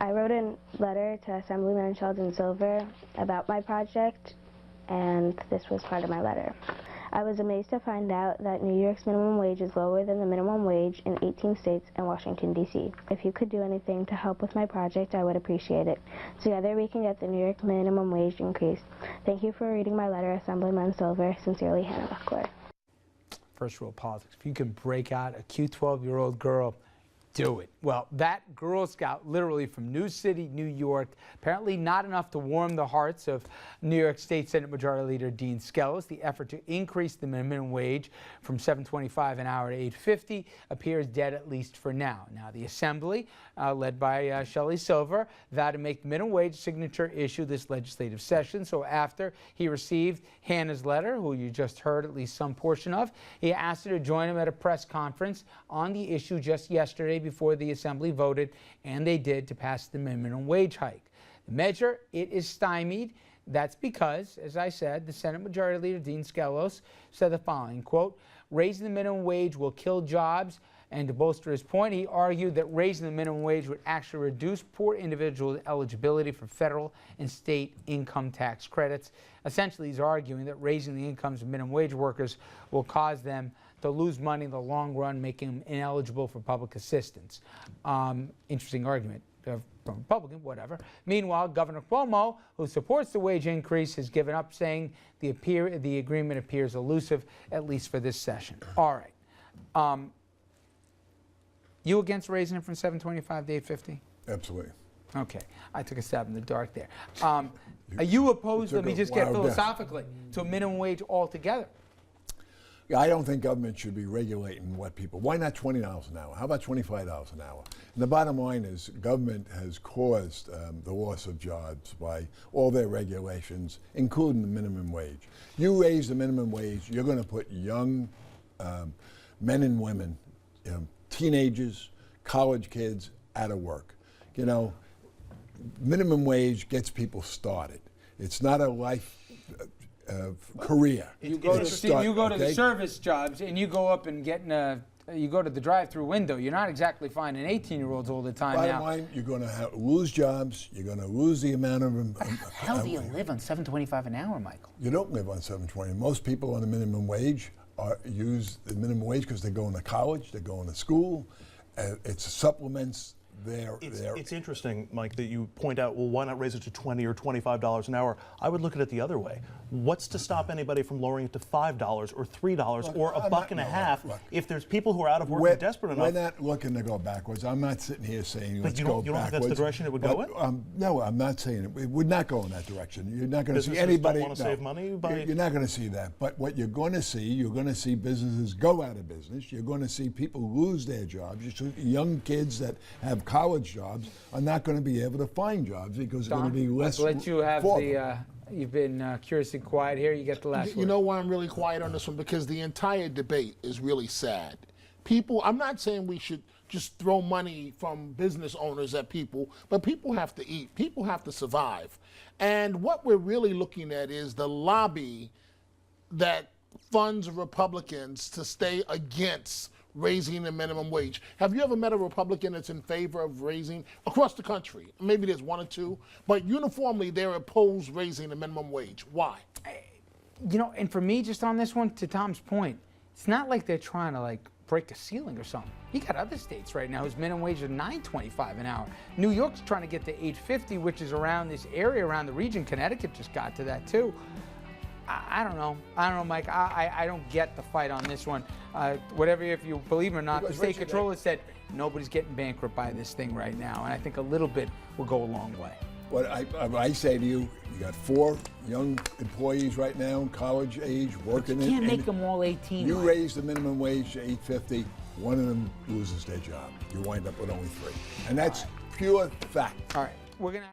I wrote a letter to Assemblyman Sheldon Silver about my project, and this was part of my letter. I was amazed to find out that New York's minimum wage is lower than the minimum wage in 18 states and Washington, D.C. If you could do anything to help with my project, I would appreciate it. Together we can get the New York minimum wage increased. Thank you for reading my letter, Assemblyman Silver. Sincerely, Hannah Buckler. First rule of politics, if you can break out a cute 12-year-old girl, do it. Well, that Girl Scout, literally from New City, New York, apparently not enough to warm the hearts of New York State Senate Majority Leader Dean Skelos. The effort to increase the minimum wage from $7.25 an hour to $8.50 appears dead, at least for now. Now, the Assembly, led by Shelley Silver, vowed to make the minimum wage signature issue this legislative session. So after he received Hannah's letter, who you just heard at least some portion of, he asked her to join him at a press conference on the issue just yesterday before the Assembly voted, and they did, to pass the minimum wage hike. The measure, it is stymied. That's because, as I said, the Senate Majority Leader Dean Skelos said the following, quote, raising the minimum wage will kill jobs. And to bolster his point, he argued that raising the minimum wage would actually reduce poor individuals' eligibility for federal and state income tax credits. Essentially, he's arguing that raising the incomes of minimum wage workers will cause them to lose money in the long run, making them ineligible for public assistance. Interesting argument from a Republican, whatever. Meanwhile, Governor Cuomo, who supports the wage increase, has given up, saying the agreement appears elusive, at least for this session. All right. You against raising it from $7.25 to $8.50? Absolutely. Okay. I took a stab in the dark there. Are you opposed, let me just get philosophically, to a minimum wage altogether? Yeah, I don't think government should be regulating what people. Why not $20 an hour? How about $25 an hour? And the bottom line is government has caused the loss of jobs by all their regulations, including the minimum wage. You raise the minimum wage, you're going to put young men and women, teenagers, college kids out of work. You know, minimum wage gets people started. It's not a life career. You go to the service jobs and you go up and get in you go to the drive-through window. You're not exactly finding 18-year-olds all the time now. Bottom line, you're going to lose jobs. You're going to lose the amount of. How do you live on $7.25 an hour, Michael? You don't live on $7.20. Most people on the minimum wage use the minimum wage because they're going to college, they're going to school. It supplements their. It's interesting, Mike, that you point out, well, why not raise it to $20 or $25 an hour? I would look at it the other way. What's to stop anybody from lowering it to $5 or $3 or a buck and a half if there's people who are out of work and desperate enough? We're not looking to go backwards. I'm not sitting here saying let's go backwards. You don't think that's the direction it would go in? No, I'm not saying it. It would not go in that direction. You're not going to see Businesses anybody. Don't want to save money You're not going to see that. But what you're going to see businesses go out of business. You're going to see people lose their jobs. Young kids that have college jobs are not going to be able to find jobs because they're going to be less. Let's let you have the. You've been curiously quiet here. You get the last word. You know why I'm really quiet on this one? Because the entire debate is really sad. People, I'm not saying we should just throw money from business owners at people, but people have to eat. People have to survive. And what we're really looking at is the lobby that funds Republicans to stay against raising the minimum wage. Have you ever met a Republican that's in favor of raising across the country? Maybe there's one or two, but uniformly they're opposed raising the minimum wage. Why? You know, and for me, just on this one, to Tom's point, it's not like they're trying to break a ceiling or something. You got other states right now whose minimum wage is $9.25 an hour. New York's trying to get to $8.50, which is around this area, around the region. Connecticut just got to that too. I don't know. Mike. I don't get the fight on this one. Whatever, if you believe it or not, the state controller said nobody's getting bankrupt by this thing right now, and I think a little bit will go a long way. What I say to you, you got 4 young employees right now, college age, working. But you can't make them all 18. You raise the minimum wage to $8.50, one of them loses their job. You wind up with only 3, and that's pure fact. All right, we're gonna.